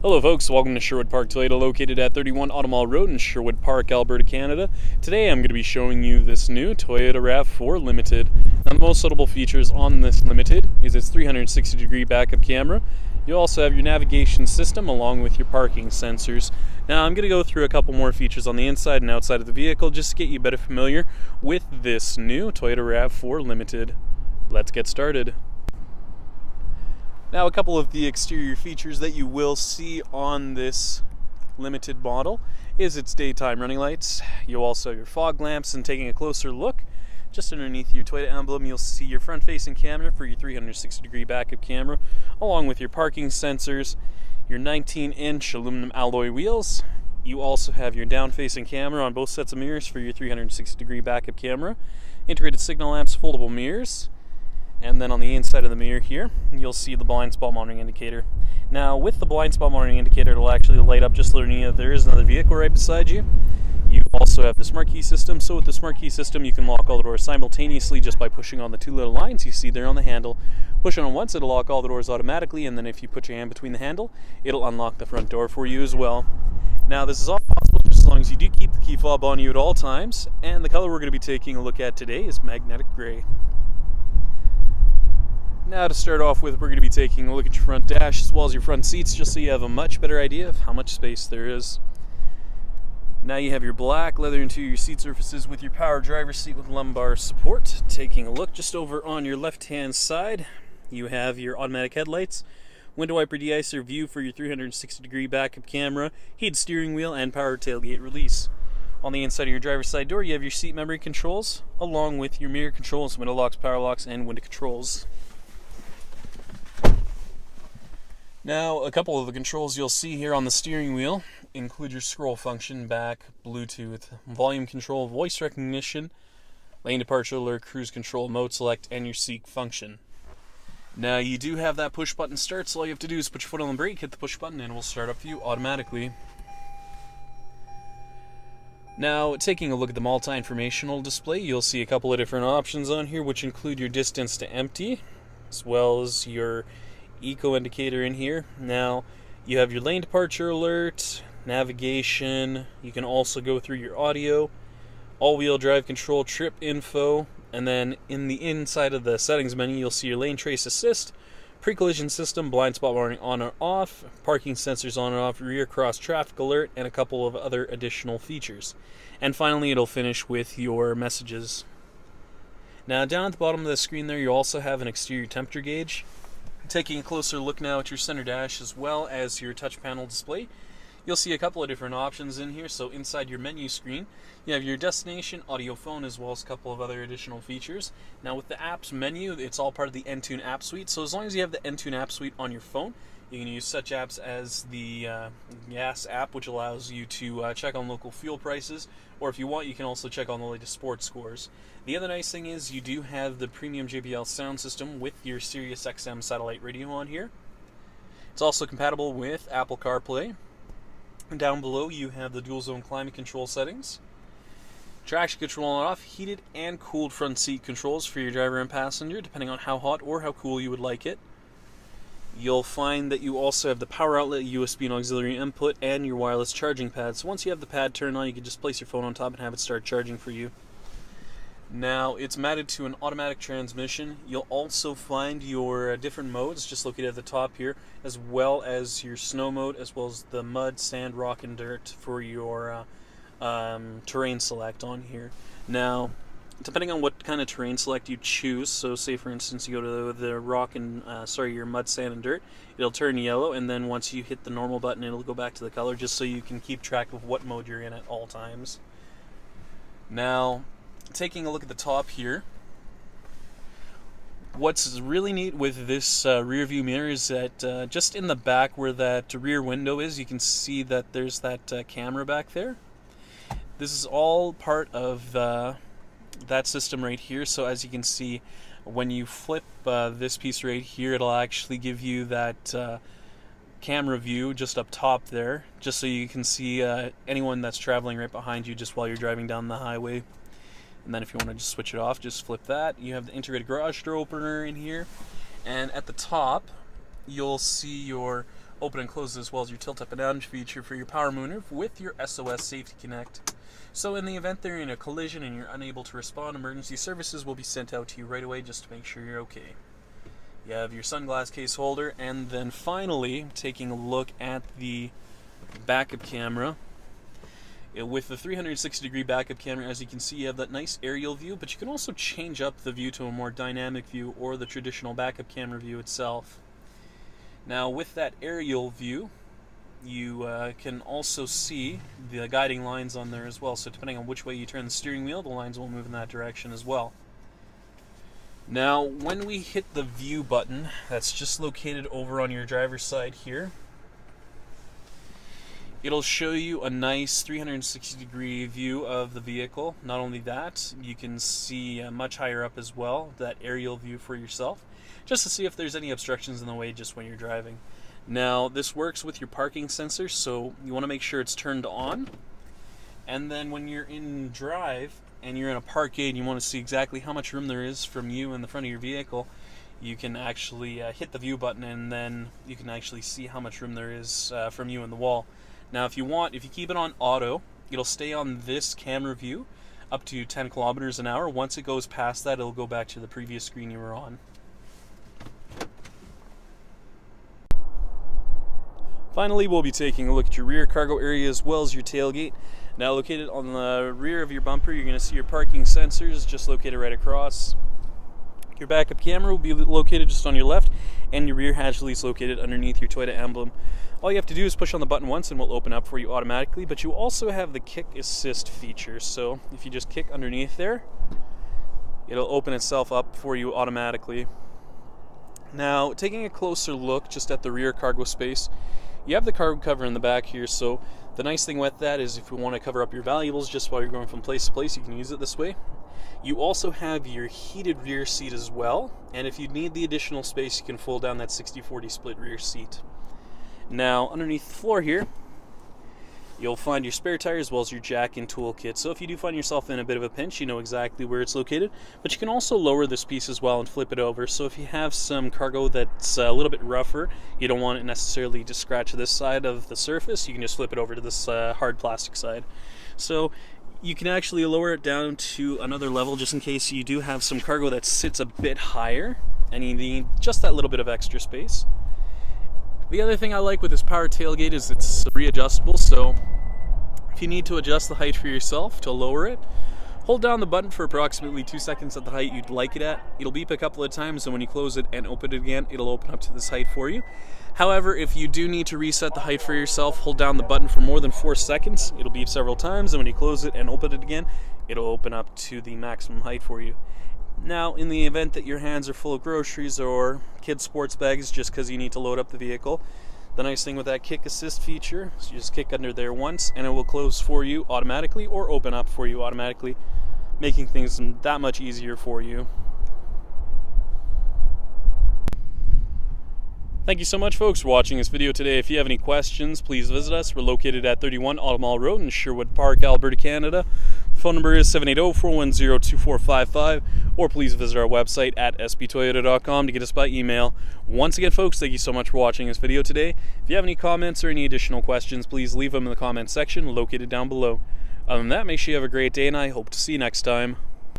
Hello folks, welcome to Sherwood Park Toyota, located at 31 Automall Road in Sherwood Park, Alberta, Canada. Today I'm going to be showing you this new Toyota RAV4 Limited. Now the most notable features on this Limited is its 360-degree backup camera. You also have your navigation system along with your parking sensors. Now I'm going to go through a couple more features on the inside and outside of the vehicle just to get you better familiar with this new Toyota RAV4 Limited. Let's get started. Now, a couple of the exterior features that you will see on this Limited model is its daytime running lights. You'll also have your fog lamps, and taking a closer look, just underneath your Toyota emblem, you'll see your front-facing camera for your 360-degree backup camera, along with your parking sensors, your 19-inch aluminum alloy wheels. You also have your down-facing camera on both sets of mirrors for your 360-degree backup camera, integrated signal lamps, foldable mirrors. And then on the inside of the mirror here, you'll see the blind spot monitoring indicator. Now, with the blind spot monitoring indicator, it'll actually light up just letting you know there is another vehicle right beside you. You also have the smart key system. So with the smart key system, you can lock all the doors simultaneously just by pushing on the two little lines you see there on the handle. Push it on once, it'll lock all the doors automatically, and then if you put your hand between the handle, it'll unlock the front door for you as well. Now, this is all possible just as long as you do keep the key fob on you at all times, and the color we're going to be taking a look at today is magnetic gray. Now, to start off with, we're going to be taking a look at your front dash as well as your front seats, just so you have a much better idea of how much space there is. Now you have your black leather interior seat surfaces with your power driver's seat with lumbar support. Taking a look just over on your left-hand side, you have your automatic headlights, window wiper de-icer, view for your 360-degree backup camera, heated steering wheel, and power tailgate release. On the inside of your driver's side door, you have your seat memory controls, along with your mirror controls, window locks, power locks, and window controls. Now, a couple of the controls you'll see here on the steering wheel include your scroll function, back, Bluetooth, volume control, voice recognition, lane departure alert, cruise control, mode select, and your seek function. Now, you do have that push button start, so all you have to do is put your foot on the brake, hit the push button, and it will start up for you automatically. Now, taking a look at the multi-informational display, you'll see a couple of different options on here, which include your distance to empty, as well as your eco indicator in here. Now, you have your lane departure alert, navigation, you can also go through your audio, all-wheel drive control, trip info, and then in the inside of the settings menu, you'll see your lane trace assist, pre-collision system, blind spot warning on or off, parking sensors on and off, rear cross traffic alert, and a couple of other additional features. And finally, it'll finish with your messages. Now, down at the bottom of the screen there, you also have an exterior temperature gauge. Taking a closer look now at your center dash as well as your touch panel display, you'll see a couple of different options in here. So inside your menu screen, you have your destination, audio, phone, as well as a couple of other additional features. Now with the apps menu, it's all part of the Entune app suite. So as long as you have the Entune app suite on your phone, you can use such apps as the gas app, which allows you to check on local fuel prices, or if you want, you can also check on the latest sports scores. The other nice thing is you do have the premium JBL sound system with your Sirius XM satellite radio on here. It's also compatible with Apple CarPlay. And down below you have the dual zone climate control settings, traction control on and off, heated and cooled front seat controls for your driver and passenger, depending on how hot or how cool you would like it. You'll find that you also have the power outlet, USB and auxiliary input, and your wireless charging pad. So once you have the pad turned on, you can just place your phone on top and have it start charging for you. Now, it's matted to an automatic transmission. You'll also find your different modes just located at the top here, as well as your snow mode, as well as the mud, sand, rock, and dirt for your terrain select on here. Now, depending on what kind of terrain select you choose, so say for instance you go to the rock and your mud, sand, and dirt, it'll turn yellow, and then once you hit the normal button, it'll go back to the color, just so you can keep track of what mode you're in at all times. Now, taking a look at the top here, what's really neat with this rear view mirror is that just in the back where that rear window is, you can see that there's that camera back there. This is all part of that system right here. So as you can see, when you flip this piece right here, it'll actually give you that camera view just up top there, just so you can see anyone that's traveling right behind you just while you're driving down the highway. And then if you want to just switch it off, just flip that. You have the integrated garage door opener in here, and at the top you'll see your open and close as well as your tilt up and down feature for your power moonroof with your SOS Safety Connect. So in the event they're in a collision and you're unable to respond, emergency services will be sent out to you right away just to make sure you're okay. You have your sunglass case holder, and then finally, taking a look at the backup camera. With the 360-degree backup camera, as you can see, you have that nice aerial view, but you can also change up the view to a more dynamic view or the traditional backup camera view itself. Now, with that aerial view, you can also see the guiding lines on there as well, so depending on which way you turn the steering wheel, the lines will move in that direction as well. Now, when we hit the view button, that's just located over on your driver's side here, it'll show you a nice 360-degree view of the vehicle. Not only that, you can see much higher up as well, that aerial view for yourself, just to see if there's any obstructions in the way just when you're driving. Now, this works with your parking sensor, so you want to make sure it's turned on. And then when you're in drive and you're in a parkade and you want to see exactly how much room there is from you in the front of your vehicle, you can actually hit the view button, and then you can actually see how much room there is from you in the wall. Now, if you keep it on auto, it'll stay on this camera view up to 10 kilometers an hour. Once it goes past that, it'll go back to the previous screen you were on. Finally, we'll be taking a look at your rear cargo area as well as your tailgate. Now, located on the rear of your bumper, you're going to see your parking sensors just located right across. Your backup camera will be located just on your left, and your rear hatch leads located underneath your Toyota emblem. All you have to do is push on the button once and it will open up for you automatically, but you also have the kick assist feature. So if you just kick underneath there, it'll open itself up for you automatically. Now, taking a closer look just at the rear cargo space, you have the cargo cover in the back here, so the nice thing with that is if you want to cover up your valuables just while you're going from place to place, you can use it this way. You also have your heated rear seat as well, and if you need the additional space, you can fold down that 60-40 split rear seat. Now, underneath the floor here, you'll find your spare tire as well as your jack and toolkit. So if you do find yourself in a bit of a pinch, you know exactly where it's located. But you can also lower this piece as well and flip it over. So if you have some cargo that's a little bit rougher, you don't want it necessarily to scratch this side of the surface, you can just flip it over to this hard plastic side. So you can actually lower it down to another level just in case you do have some cargo that sits a bit higher and you need just that little bit of extra space. The other thing I like with this power tailgate is it's readjustable, so if you need to adjust the height for yourself to lower it, hold down the button for approximately 2 seconds at the height you'd like it at. It'll beep a couple of times, and when you close it and open it again, it'll open up to this height for you. However, if you do need to reset the height for yourself, hold down the button for more than 4 seconds. It'll beep several times, and when you close it and open it again, it'll open up to the maximum height for you. Now, in the event that your hands are full of groceries or kids' sports bags just because you need to load up the vehicle, the nice thing with that kick assist feature is you just kick under there once and it will close for you automatically or open up for you automatically, making things that much easier for you. Thank you so much, folks, for watching this video today. If you have any questions, please visit us. We're located at 31 Automall Road in Sherwood Park, Alberta, Canada. Phone number is 780-410-2455, or please visit our website at sbtoyota.com to get us by email. Once again, folks, thank you so much for watching this video today. If you have any comments or any additional questions, please leave them in the comments section located down below. Other than that, make sure you have a great day, and I hope to see you next time.